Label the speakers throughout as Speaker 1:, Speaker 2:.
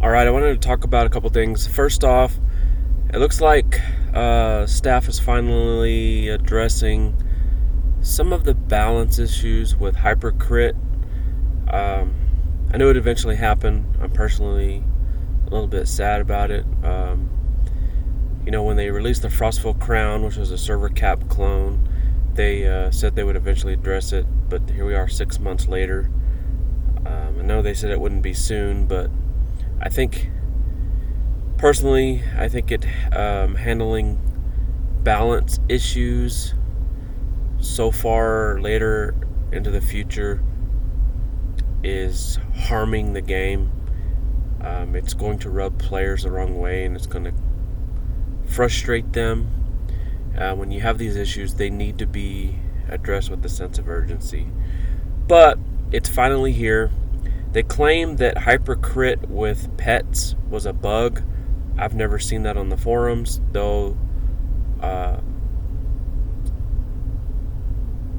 Speaker 1: Alright, I wanted to talk about a couple things. First off, it looks like staff is finally addressing some of the balance issues with Hypercrit. I knew it eventually happened. I'm personally a little bit sad about it. When they released the frostval crown, which was a server cap clone, they said they would eventually address it, but here we are 6 months later. I know they said it wouldn't be soon, but I think it handling balance issues so far later into the future is harming the game. It's going to rub players the wrong way, and it's going to frustrate them. When you have these issues, they need to be addressed with a sense of urgency. But it's finally here. They claim that Hypercrit with pets was a bug. I've never seen that on the forums, though I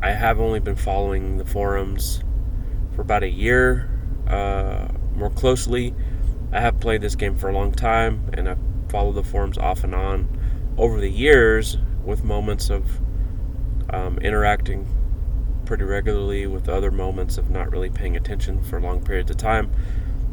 Speaker 1: have only been following the forums for about a year more closely. I have played this game for a long time, and I've followed the forums off and on over the years, with moments of interacting pretty regularly, with other moments of not really paying attention for long periods of time.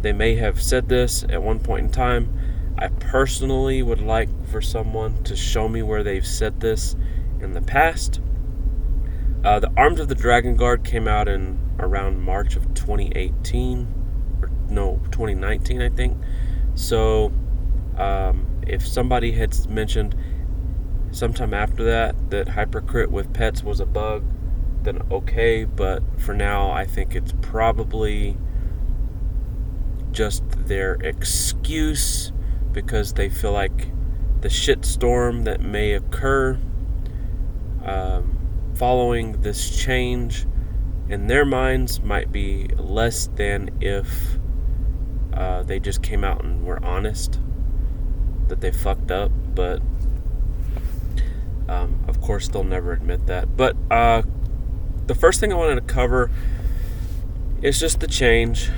Speaker 1: They may have said this at one point in time. I personally would like for someone to show me where they've said this in the past. The Arms of the Dragon Guard came out in around March of 2018, or no, 2019, I think. So if somebody had mentioned sometime after that Hypercrit with pets was a bug, then okay, but for now I think it's probably just their excuse because they feel like the shitstorm that may occur following this change in their minds might be less than if they just came out and were honest that they fucked up. But of course they'll never admit that. But the first thing I wanted to cover is just the change.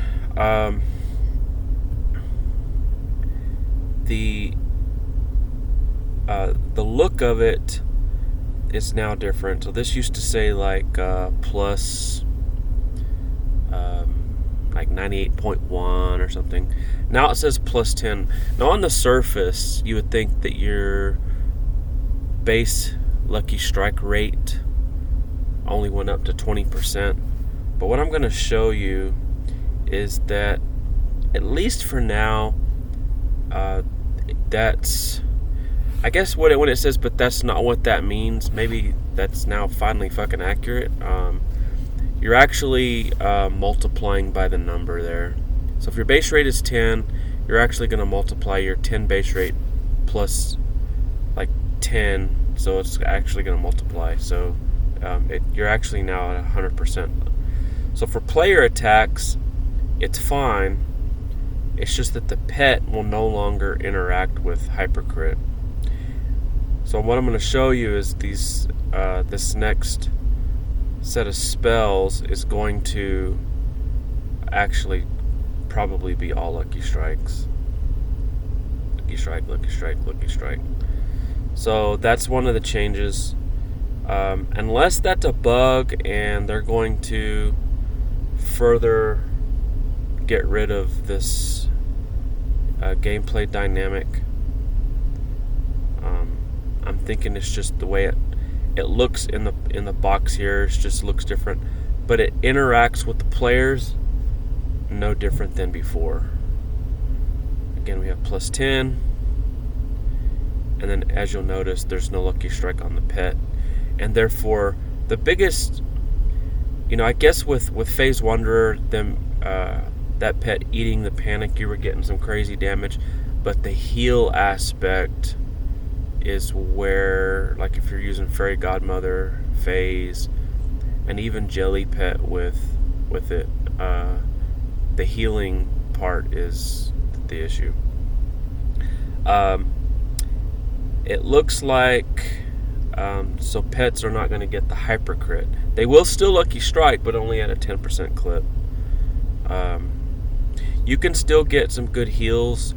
Speaker 1: The look of it is now different. So this used to say like plus like 98.1 or something. Now it says plus 10. Now on the surface, you would think that your base lucky strike rate only went up to 20%. But what I'm going to show you is that, at least for now, that's, I guess when it says, but that's not what that means, maybe that's now finally fucking accurate. You're actually multiplying by the number there. So if your base rate is 10, you're actually going to multiply your 10 base rate plus like 10, so it's actually going to multiply. So you're actually now at 100%. So for player attacks, it's fine. It's just that the pet will no longer interact with Hypercrit. So what I'm going to show you is this next set of spells is going to actually probably be all lucky strikes. Lucky strike, lucky strike, lucky strike. So that's one of the changes. Unless that's a bug and they're going to further get rid of this gameplay dynamic, I'm thinking it's just the way it looks in the box here. It just looks different, but it interacts with the players no different than before. Again, we have plus 10, and then as you'll notice, there's no lucky strike on the pet. And therefore, the biggest, I guess with Phase Wanderer, that pet eating the panic, you were getting some crazy damage. But the heal aspect is where, like if you're using Fairy Godmother, Phase, and even Jelly Pet with it, the healing part is the issue. It looks like so pets are not going to get the Hypercrit. They will still lucky strike, but only at a 10% clip. You can still get some good heals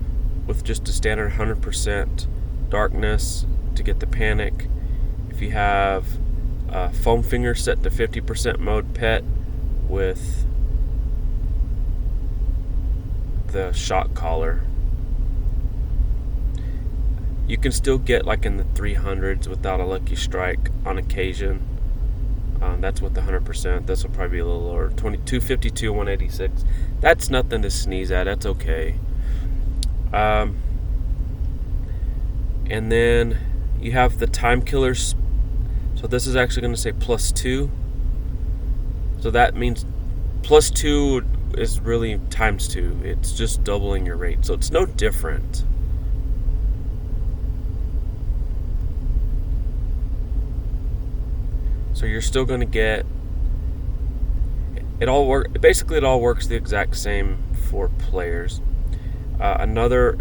Speaker 1: with just a standard 100% darkness to get the panic. If you have foam finger set to 50% mode pet with the shock collar, you can still get like in the 300s without a lucky strike on occasion. That's with the 100%. This will probably be a little lower. 252, 186. That's nothing to sneeze at. That's okay. And then you have the time killers. So this is actually going to say +2. So that means +2 is really ×2. It's just doubling your rate. So it's no different. So you're still going to get it all basically it all works the exact same for players. Another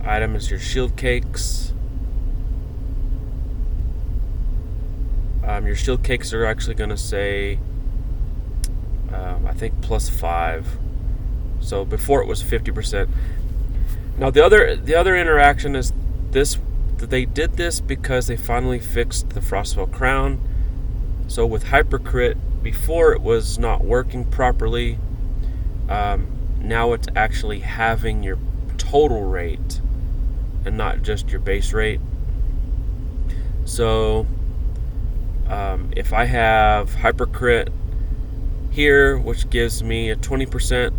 Speaker 1: item is your shield cakes. Your shield cakes are actually going to say I think +5. So before it was 50%. Now the other interaction is this. They did this because they finally fixed the frostval crown. So with Hypercrit, before it was not working properly. Now it's actually having your total rate and not just your base rate. So if I have Hypercrit here, which gives me a 20%,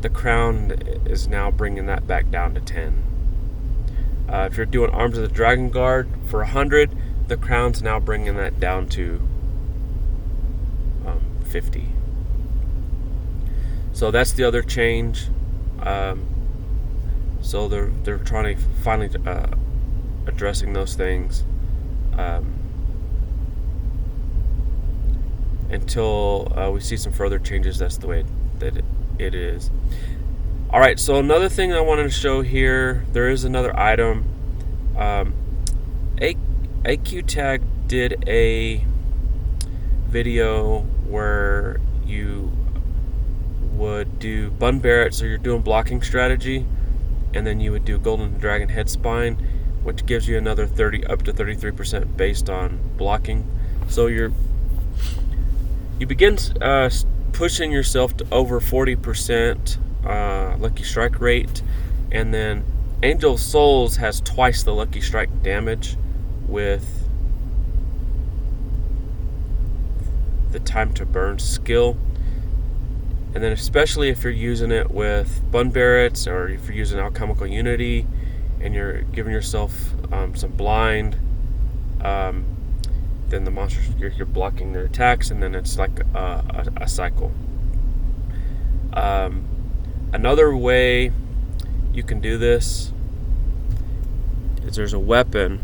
Speaker 1: the crown is now bringing that back down to 10. If you're doing Arms of the Dragon Guard for 100, the crown's now bringing that down to 50. So that's the other change. So they're trying to finally addressing those things until we see some further changes. That's the way that it is. All right, so another thing I wanted to show here, there is another item. AQ Tag did a video where you would do Bun Barrett, so you're doing blocking strategy, and then you would do Golden Dragon Head Spine, which gives you another 30 up to 33% based on blocking. So you begin pushing yourself to over 40% lucky strike rate, and then Angel of Souls has twice the lucky strike damage with the time to burn skill. And then especially if you're using it with Bun Barretts, or if you're using Alchemical Unity and you're giving yourself some blind, then the monsters, you're blocking their attacks, and then it's like a cycle. Another way you can do this is there's a weapon.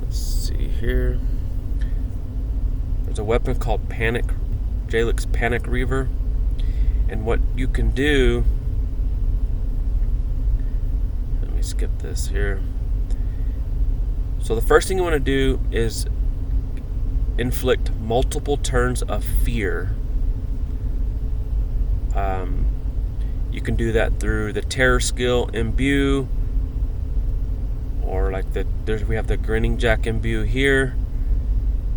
Speaker 1: Let's see here. There's a weapon called Panic, Jalek's Panic Reaver, and what you can do. Let me skip this here. So the first thing you want to do is inflict multiple turns of fear. You can do that through the terror skill Imbue, or like we have the Grinning Jack Imbue here,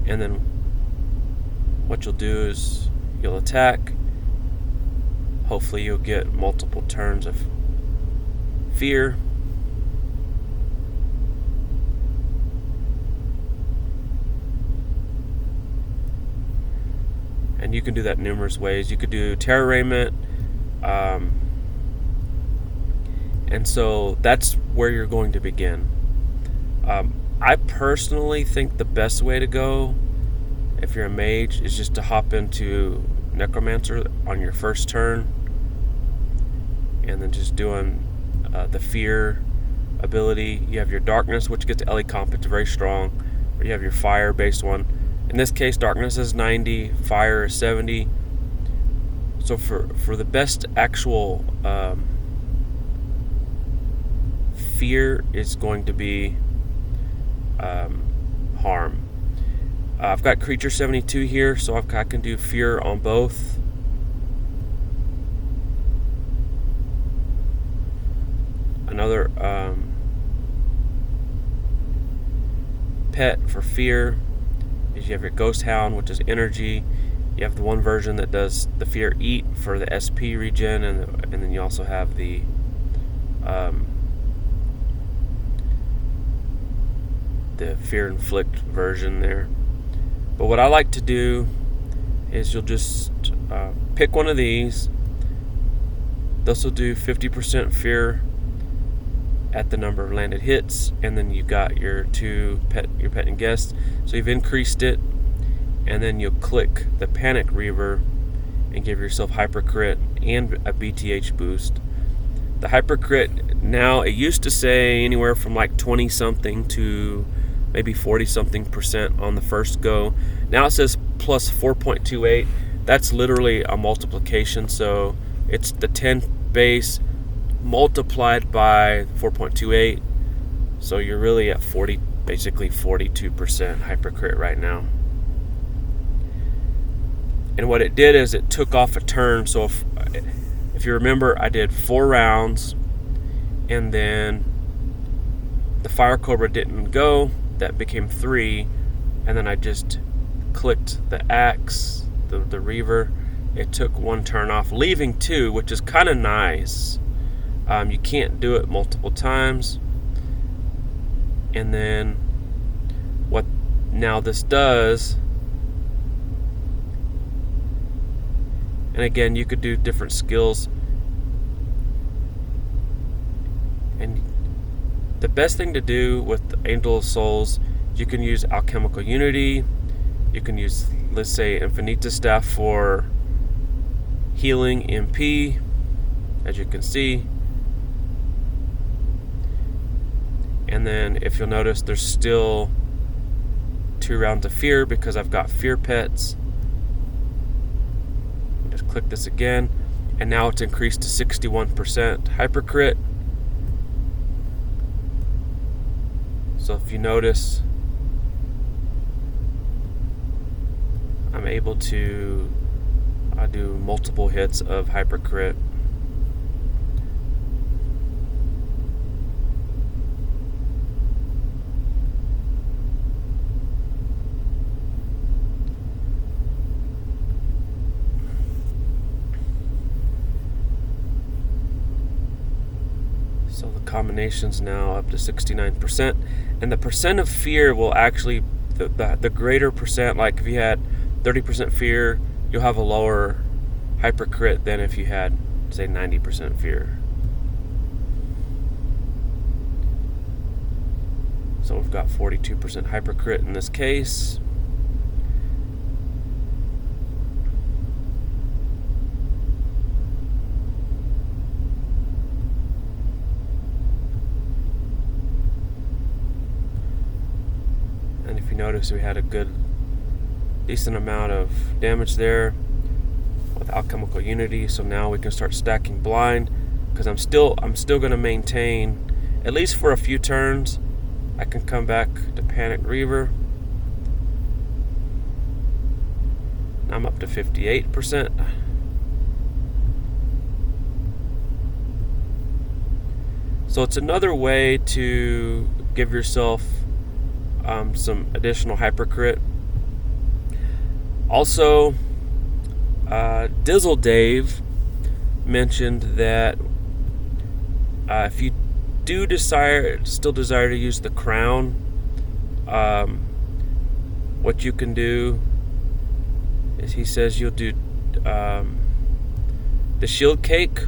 Speaker 1: and then what you'll do is you'll attack. Hopefully you'll get multiple turns of fear. And you can do that numerous ways. You could do Terror Raiment. And so that's where you're going to begin. I personally think the best way to go, if you're a mage, is just to hop into Necromancer on your first turn, and then just doing the fear ability. You have your darkness, which gets Ellie comp, it's very strong. Or you have your fire based one. In this case, darkness is 90, fire is 70. So for the best actual fear is going to be harm. I've got creature 72 here, so I can do fear on both. Another pet for fear is you have your ghost hound, which is energy. You have the one version that does the fear eat for the SP regen, and then you also have the fear inflict version there. But what I like to do is you'll just pick one of these. This will do 50% fear at the number of landed hits, and then you've got your pet and guest. So you've increased it, and then you'll click the Panic Reaver and give yourself Hypercrit and a BTH boost. The Hypercrit now, it used to say anywhere from like 20 something to maybe 40 something percent on the first go. Now it says plus 4.28. That's literally a multiplication, so it's the 10 base multiplied by 4.28, so you're really at 40, basically 42% Hypercrit right now. And what it did is it took off a turn. So if you remember, I did 4 rounds, and then the Fire Cobra didn't go. That became 3, and then I just clicked the axe, the Reaver. It took 1 turn off, leaving 2, which is kind of nice. You can't do it multiple times. And then what now this does, and again, you could do different skills, and the best thing to do with Angel of Souls, you can use Alchemical Unity, you can use, let's say, Infinita Staff for healing MP, as you can see. And then if you'll notice, there's still 2 rounds of fear because I've got fear pets. Just click this again, and now it's increased to 61% Hypercrit. So if you notice, I'm able to do multiple hits of Hypercrit. So the combination's now up to 69%, and the percent of fear will actually, the greater percent, like if you had 30% fear, you'll have a lower Hypercrit than if you had, say, 90% fear. So we've got 42% Hypercrit in this case. And if you notice, we had a good, decent amount of damage there with Alchemical Unity. So now we can start stacking blind, because I'm still going to maintain, at least for a few turns. I can come back to Panic Reaver. I'm up to 58%. So it's another way to give yourself some additional Hypercrit. Also, Dizzle Dave mentioned that if you do still desire to use the crown, what you can do is, he says, you'll do the shield cake,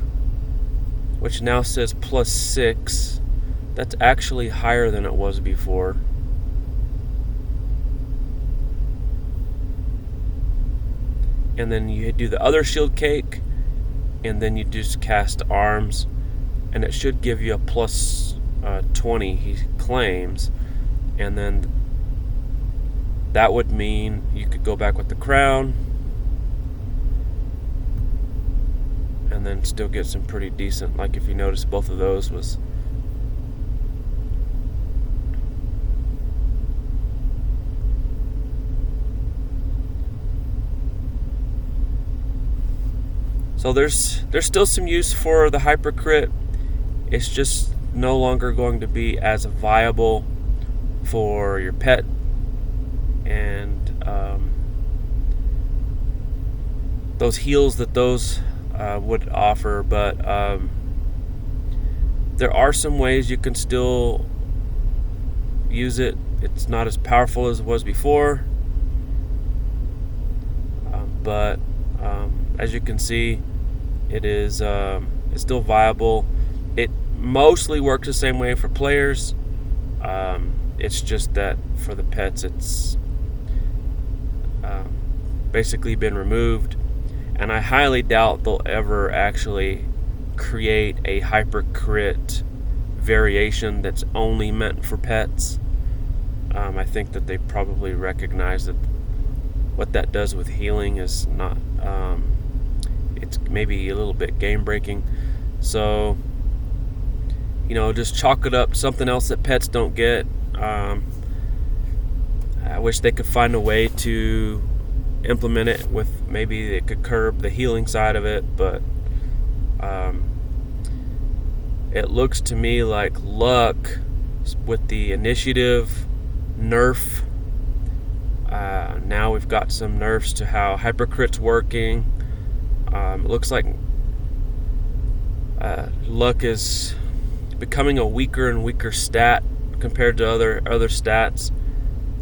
Speaker 1: which now says +6. That's actually higher than it was before. And then you do the other shield cake, and then you just cast arms, and it should give you a +20, he claims. And then that would mean you could go back with the crown and then still get some pretty decent, like if you notice, both of those was So there's still some use for the Hypercrit. It's just no longer going to be as viable for your pet, and those heals that those would offer. But there are some ways you can still use it. It's not as powerful as it was before, but as you can see, it is it's still viable. It mostly works the same way for players. It's just that for the pets, it's basically been removed, and I highly doubt they'll ever actually create a Hypercrit variation that's only meant for pets. I think that they probably recognize that what that does with healing is not, it's maybe a little bit game breaking. So, just chalk it up something else that pets don't get. I wish they could find a way to implement it with, maybe it could curb the healing side of it, but it looks to me like luck with the initiative nerf. Now we've got some nerfs to how Hypercrit's working. It looks like luck is becoming a weaker and weaker stat compared to other stats.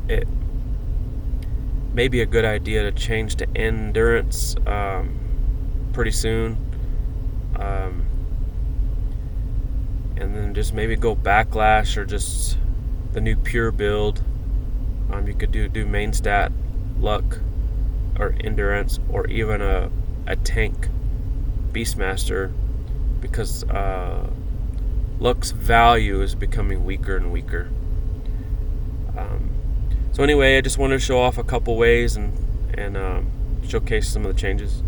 Speaker 1: It may be a good idea to change to endurance pretty soon, and then just maybe go backlash or just the new pure build. You could do main stat luck or endurance, or even a tank beastmaster, because luck's value is becoming weaker and weaker. So anyway, I just wanted to show off a couple ways and showcase some of the changes.